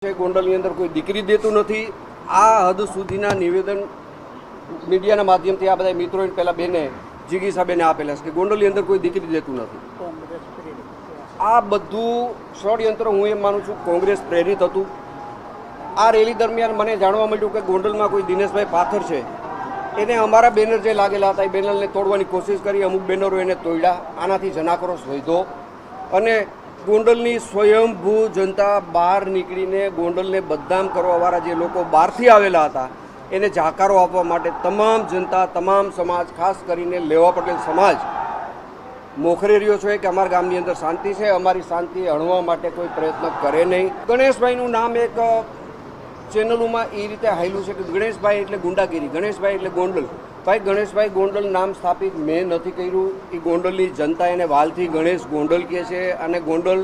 ગોંડલની અંદર કોઈ દીકરી દેતું નથી. આ હદ સુધીના નિવેદન મીડિયાના માધ્યમથી આ બધા મિત્રોએ પહેલાં બેને જીગીસા બેને આપેલા છે કે ગોંડલની અંદર કોઈ દીકરી દેતું નથી. આ બધું ષડયંત્ર હું એમ માનું છું કોંગ્રેસ પ્રેરિત હતું. આ રેલી દરમિયાન મને જાણવા મળ્યું કે ગોંડલમાં કોઈ દિનેશભાઈ પાથર છે, એને અમારા બેનર જે લાગેલા હતા એ બેનરને તોડવાની કોશિશ કરી. અમુક બેનરો એને તોડ્યા. આનાથી જનાક્રોશ વધ્યો અને ગોંડલની સ્વયંભૂ જનતા બહાર નીકળીને ગોંડલને બદનામ કરવાવાળા જે લોકો બહારથી આવેલા હતા એને જાકારો આપવા માટે તમામ જનતા, તમામ સમાજ, ખાસ કરીને લેવા પટેલ સમાજ મોખરે રહ્યો છે કે અમારા ગામની અંદર શાંતિ છે, અમારી શાંતિ હણવા માટે કોઈ પ્રયત્ન કરે નહીં. ગણેશભાઈનું નામ એક ચેનલોમાં એ રીતે હાલ્યું છે કે ગણેશભાઈ એટલે ગુંડાગીરી, ગણેશભાઈ એટલે ગોંડલ. ભાઈ, ગણેશભાઈ ગોંડલ નામ સ્થાપિત મેં નથી કર્યું. એ ગોંડલની જનતા એને વાલથી ગણેશ ગોંડલ કહે છે અને ગોંડલ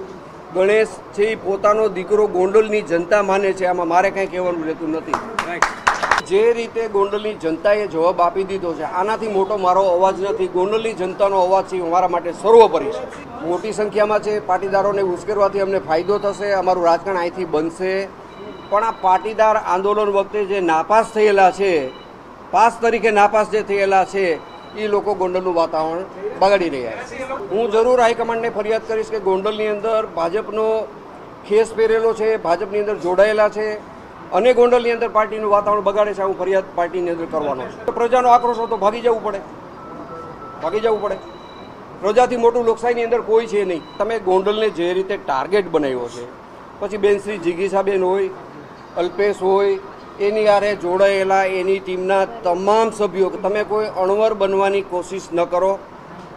ગણેશ છે એ પોતાનો દીકરો ગોંડલની જનતા માને છે. આમાં મારે કંઈ કહેવાનું રહેતું નથી. જે રીતે ગોંડલની જનતાએ જવાબ આપી દીધો છે, આનાથી મોટો મારો અવાજ નથી. ગોંડલની જનતાનો અવાજ છે અમારા માટે સર્વોપરી છે. મોટી સંખ્યામાં છે. પાટીદારોને ઉશ્કેરવાથી અમને ફાયદો થશે, અમારું રાજકારણ અહીંથી બનશે. પણ આ પાટીદાર આંદોલન વખતે જે નાપાસ થયેલા છે, પાસ તરીકે નાપાસ જે થયેલા છે, એ લોકો ગોંડલનું વાતાવરણ બગાડી રહ્યા છે. હું જરૂર હાઈકમાન્ડને ફરિયાદ કરીશ કે ગોંડલની અંદર ભાજપનો ખેસ પહેરેલો છે, ભાજપની અંદર જોડાયેલા છે અને ગોંડલની અંદર પાર્ટીનું વાતાવરણ બગાડે છે. હું ફરિયાદ પાર્ટીની અંદર કરવાનો છે. પ્રજાનો આક્રોશ હતો, ભાગી જવું પડે. પ્રજાથી મોટું લોકશાહીની અંદર કોઈ છે નહીં. તમે ગોંડલને જે રીતે ટાર્ગેટ બનાવ્યો છે, પછી બેન શ્રી જીગીસાબેન હોય, અલ્પેશ હોય, એની હારે જોડાયેલા એની ટીમના તમામ સભ્યો, તમે કોઈ અણવર બનવાની કોશિશ ન કરો.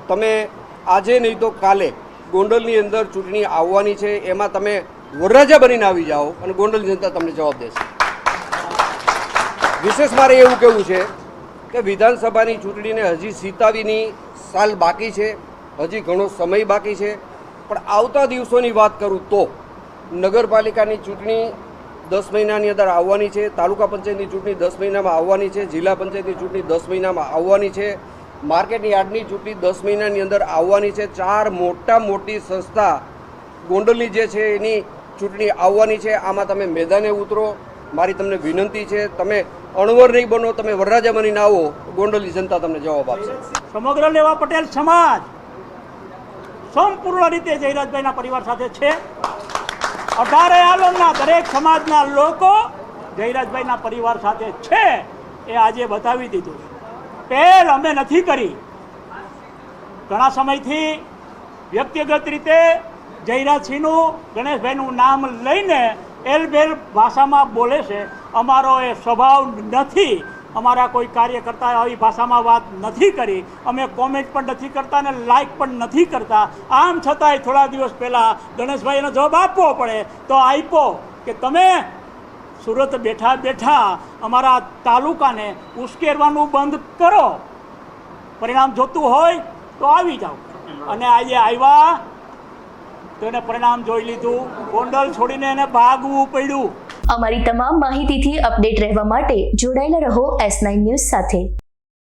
તમે આજે નહીં તો કાલે ગોંડલની અંદર ચૂંટણી આવવાની છે, એમાં તમે વરરાજા બનીને આવી જાઓ અને ગોંડલની જનતા તમને જવાબ દેશે. વિશેષ મારે એવું કહેવું છે કે વિધાનસભાની ચૂંટણીને હજી સીતાવીની સાલ બાકી છે, હજી ઘણો સમય બાકી છે. પણ આવતા દિવસોની વાત કરું તો નગરપાલિકાની ચૂંટણી 10 મહિનાની અંદર આવવાની છે, તાલુકા પંચાયતની ચૂંટણી 10 મહિનામાં આવવાની છે, જિલ્લા પંચાયતની ચૂંટણી 10 મહિનામાં આવવાની છે, માર્કેટની યાર્ડની ચૂંટણી 10 મહિનાની અંદર આવવાની છે. 4 મોટી સંસ્થા ગોંડલની જે છે એની ચૂંટણી આવવાની છે. આમાં તમે મેદાને ઉતરો. મારી તમને વિનંતી છે, તમે અણવર નહીં બનો, તમે વરરાજા બનીને આવો, ગોંડલની જનતા તમને જવાબ આપશે. સમગ્ર લેવા પટેલ સમાજ સંપૂર્ણ રીતે જયરાજભાઈના પરિવાર સાથે છે. 18 આલમના દરેક સમાજના લોકો જયરાજભાઈના પરિવાર સાથે છે. એ આજે બતાવી દીધું. પહેલ અમે નથી કરી. ઘણા સમયથી વ્યક્તિગત રીતે જયરાજસિંહનું, ગણેશભાઈનું નામ લઈને એલબેલ ભાષામાં બોલે છે. અમારો એ સ્વભાવ નથી. અમારા કોઈ કાર્યકર્તાએ આવી ભાષામાં વાત નથી કરી. અમે કોમેન્ટ પણ નથી કરતા અને લાઇક પણ નથી કરતા. આમ છતાંય થોડા દિવસ પહેલાં ગણેશભાઈનો જવાબ આપવો પડે તો આપ્યો કે તમે સુરત બેઠા બેઠા અમારા તાલુકાને ઉશ્કેરવાનું બંધ કરો. પરિણામ જોતું હોય તો આવી જાઓ. અને આજે આવ્યા તો એને પરિણામ જોઈ લીધું. ગોંડલ છોડીને એને ભાગવું પડ્યું. અમારી તમામ માહિતીથી અપડેટ રહેવા માટે જોડાયેલા રહો S9 ન્યૂઝ સાથે.